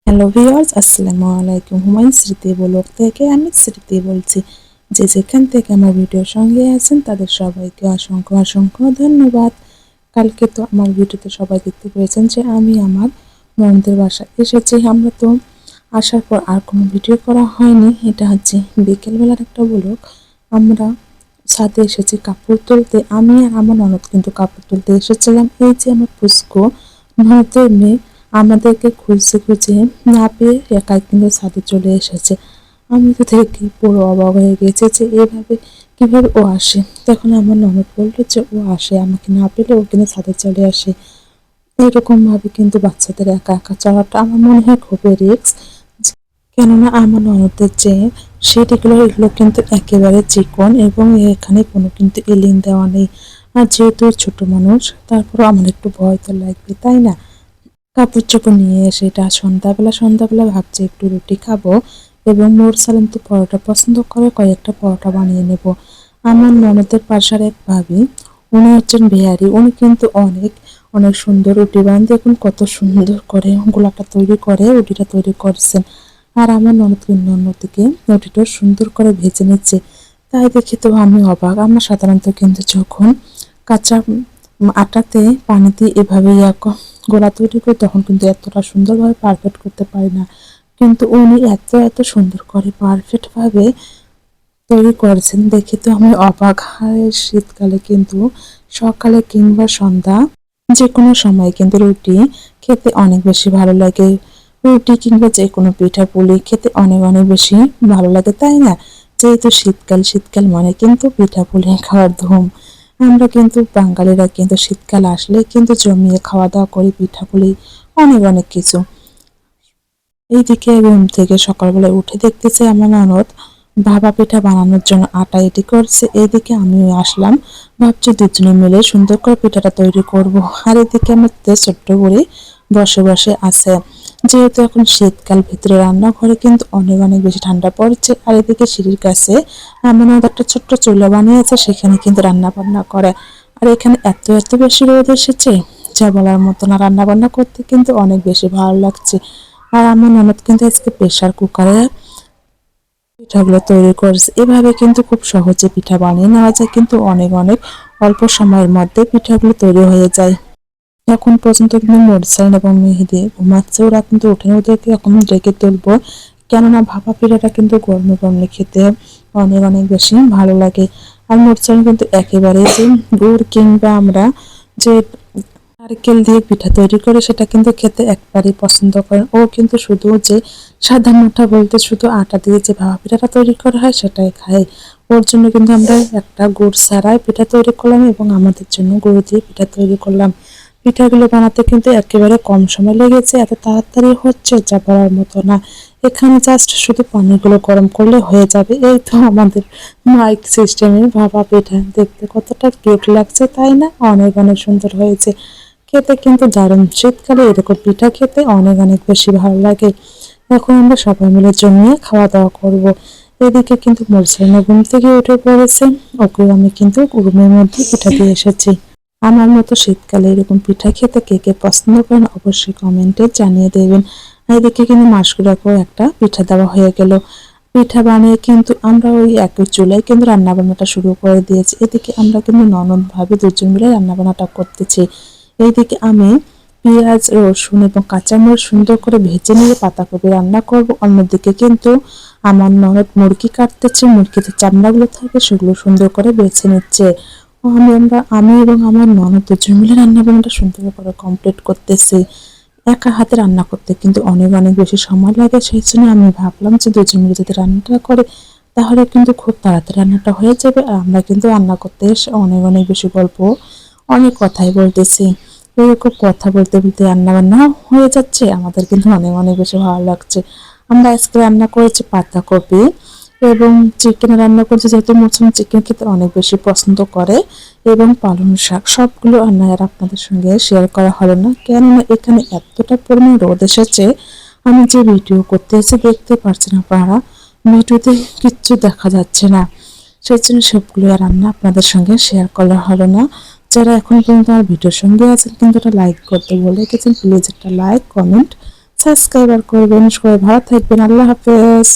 Hello viewers, আসসালামু আলাইকুম। হুমায়ুন স্মৃতি ব্লগ থেকে আমি স্মৃতি বলছি। যে যেখান থেকে আমার ভিডিওর সঙ্গে আছেন তাদের সবাইকে অসংখ্য অসংখ্য ধন্যবাদ। কালকে তো আমার ভিডিওতে সবাই দেখতে পেয়েছেন যে আমি আমার ননদের বাসায় এসেছি। আমরা তো আসার পর আর কোনো ভিডিও করা হয়নি। এটা হচ্ছে বিকেলবেলার একটা ব্লগ। আমরা ছাদে এসেছি কাপড় তুলতে। আমি আর আমার ননদ কিন্তু কাপড় তুলতে এসেছিলাম। এই যে আমার পুস্কো ননদের মেয়ে আমাদেরকে খুঁজতে খুঁজে না পেয়ে একাই কিন্তু ছাদে চলে এসেছে। আমি তো দেখে পুরো অবাক হয়ে গেছে যে এইভাবে কিভাবে ও আসে। তখন আমার ননদ বললো যে ও আসে, আমাকে না পেলে ও কিন্তু ছাদে চলে আসে। এরকম ভাবে কিন্তু বাচ্চাদের একা একা চলাটা আমার মনে হয় খুবই রিস্ক। কেননা আমার ননদের যে সেটিগুলো এগুলো কিন্তু একেবারে চিকন এবং এখানে কোনো কিন্তু এলিন দেওয়া নেই। আর যেহেতু ছোট মানুষ, তারপরও আমার একটু ভয় তো লাগবে, তাই না? কাপড় চোপড় নিয়ে এসে এটা সন্ধ্যাবেলা ভাবছি একটু রুটি খাবো এবং মোর সালাম তো পরোটা পছন্দ করে, কয়েকটা পরোটা বানিয়ে নেব। আমার ননদের পাশার এক ভাবি, উনি হচ্ছেন বিহারি। উনি কিন্তু অনেক অনেক সুন্দর রুটি বানান, দেখুন কত সুন্দর করে গোলাটা তৈরি করে রুটিটা তৈরি করছেন। আর আমার ননদ কিন্তু অন্যদিকে রুটিটা সুন্দর করে ভেজে নিচ্ছে। তাই দেখে তো আমি অবাক। আমরা সাধারণত কিন্তু যখন কাঁচা আটাতে পানি দিয়ে এভাবে গোলা তৈরি করি তখন কিন্তু এতটা সুন্দরভাবে পারফেক্ট করতে পারি না, কিন্তু উনি এত এত সুন্দর করে পারফেক্ট ভাবে তৈরি করেছেন দেখে তো আমি অবাক। হয় শীতকালে কিন্তু সকালে কিংবা সন্ধ্যা যে কোনো সময় কিন্তু রুটি খেতে অনেক বেশি ভালো লাগে। রুটি কিংবা যে কোনো পিঠা পুলি খেতে অনেক অনেক বেশি ভালো লাগে, তাই না? যেহেতু শীতকাল মানে কিন্তু পিঠা পুলি খাওয়ার ধুম। আমরা কিন্তু বাঙালিরা কিন্তু শীতকাল আসলে কিন্তু জমিয়ে খাওয়া দাওয়া করি, পিঠা পুলি অনেক অনেক কিছু। এইদিকে ঘুম থেকে সকালবেলায় উঠে দেখতেছে আমার ননদ ভাপা পিঠা বানানোর জন্য আটা রেডি করছে। এইদিকে আমিও আসলাম, ভাবছি দুজনে মিলে সুন্দর করে পিঠাটা তৈরি করব। আর এদিকে আমার ছোট্ট বুড়ি বসে বসে আছে। যেহেতু এখন শীতকাল, ভিতরে রান্নাঘরে কিন্তু অনেক অনেক বেশি ঠান্ডা পড়ছে। আর এদিকে সিঁড়ির কাছে এমন একটা ছোট্ট চুলা বানিয়েছে, সেখানে কিন্তু রান্না বান্না করে। আর এখানে এত এত বেশি রোদ এসেছে যা বলার মতো না। রান্না বান্না করতে কিন্তু অনেক বেশি ভালো লাগছে। আর আমার ননদ কিন্তু আজকে প্রেশার কুকারে পিঠাগুলো তৈরি করেছে। এভাবে কিন্তু খুব সহজে পিঠা বানিয়ে নেওয়া যায়, কিন্তু অনেক অনেক অল্প সময়ের মধ্যে পিঠাগুলো তৈরি হয়ে যায়। এখন পর্যন্ত কিন্তু মোরসাইন এবং মেহেদি ঘুমাচ্ছে, ওরা কিন্তু ওঠেনি। ওদেরকে এখন ডেকে তুলবো, কেননা ভাপা পিঠাটা কিন্তু গরমে গরমে খেতে অনেক অনেক বেশি ভালো লাগে। আর মোরসাইন কিন্তু একেবারে যে গুড় কিংবা আমরা যে নারকেল দিয়ে পিঠা তৈরি করে সেটা কিন্তু খেতে একবারেই পছন্দ করেন। ও কিন্তু শুধু যে সাধারণটা বলতে শুধু আটা দিয়ে যে ভাপা পিঠাটা তৈরি করা হয় সেটাই খায়। ওর জন্য কিন্তু আমরা একটা গুড় ছাড়াই পিঠা তৈরি করলাম এবং আমাদের জন্য গুড় দিয়ে পিঠা তৈরি করলাম। পিঠাগুলো বানাতে কিন্তু একেবারে কম সময় লেগেছে, এত তাড়াতাড়ি হচ্ছে যা বলার মতো না। এখানে জাস্ট শুধু পানিগুলো গরম করলে হয়ে যাবে। এই তো আমাদের মাইক সিস্টেমের ভাপা পিঠা, দেখতে কতটা কিউট লাগছে, তাই না? অনেক অনেক সুন্দর হয়েছে, খেতে কিন্তু দারুণ। শীতকালে এরকম পিঠা খেতে অনেক অনেক বেশি ভালো লাগে। এখন আমরা সবাই মিলে জমিয়ে খাওয়া দাওয়া করব। এদিকে কিন্তু মোরসাইনা ঘুম থেকে উঠে পড়েছে, ওকে আমি কিন্তু রুমের মধ্যে পিঠা দিয়ে এসেছি। আমার মতো শীতকালে এরকম পিঠা খেতে কে কে পছন্দ করেন অবশ্যই কমেন্টে জানিয়ে দেবেন। এদিকে কিন্তু মাসকুড়াকেও একটা পিঠা দেওয়া হয়ে গেল। পিঠা বানিয়ে কিন্তু আমরা ওই একই চুলায় কিন্তু রান্না বান্নাটা শুরু করে দিয়েছি। এদিকে আমরা কিন্তু ননদ ভাবি দুজন মিলে রান্না বান্নাটা করতেছি। এইদিকে আমি পেঁয়াজ, রসুন এবং কাঁচামরিচ সুন্দর করে ভেজে নিয়ে পাতাকপি রান্না করব। অন্যদিকে কিন্তু আমার ননদ মুরগি কাটতেছে, মুরগিতে চামড়াগুলো থাকে সেগুলো সুন্দর করে বেছে নিচ্ছে। আমি এবং আমার ননদ দুজন মিলে রান্না বান্নাটা সুন্দর করে কমপ্লিট করতেছি। একা হাতে রান্না করতে কিন্তু অনেক অনেক বেশি সময় লাগে, সেই জন্য আমি ভাবলাম যে দুজন মিলে যদি রান্নাটা করে তাহলে কিন্তু খুব তাড়াতাড়ি রান্নাটা হয়ে যাবে। আর আমরা কিন্তু রান্না করতে এসে অনেক অনেক বেশি গল্প অনেক কথাই বলতেছি। এরকম কথা বলতে বলতে রান্না বান্না হয়ে যাচ্ছে, আমাদের কিন্তু অনেক অনেক বেশি ভালো লাগছে। আমরা আজকে রান্না করেছি পাতাকপি এবং চিকেন রান্না করছি, যেহেতু মুসলিম চিকেন খেতে অনেক বেশি পছন্দ করে, এবং পালং শাক। সবগুলো রান্না আর আপনাদের সঙ্গে শেয়ার করা হলো না, কেননা এখানে এতটা পরিমাণ রোদ এসেছে। আমি যে ভিডিও করতে এসে দেখতে পারছেন আপনারা, ভিডিওতে কিচ্ছু দেখা যাচ্ছে না, সেই জন্য সবগুলো রান্না আপনাদের সঙ্গে শেয়ার করা হলো না। যারা এখন পর্যন্ত আমার ভিডিওর সঙ্গে আছেন কিন্তু একটা লাইক করতে বলে গেছেন, প্লিজ একটা লাইক কমেন্ট সাবস্ক্রাইবার করবেন। সবাই ভালো থাকবেন। আল্লাহ হাফেজ।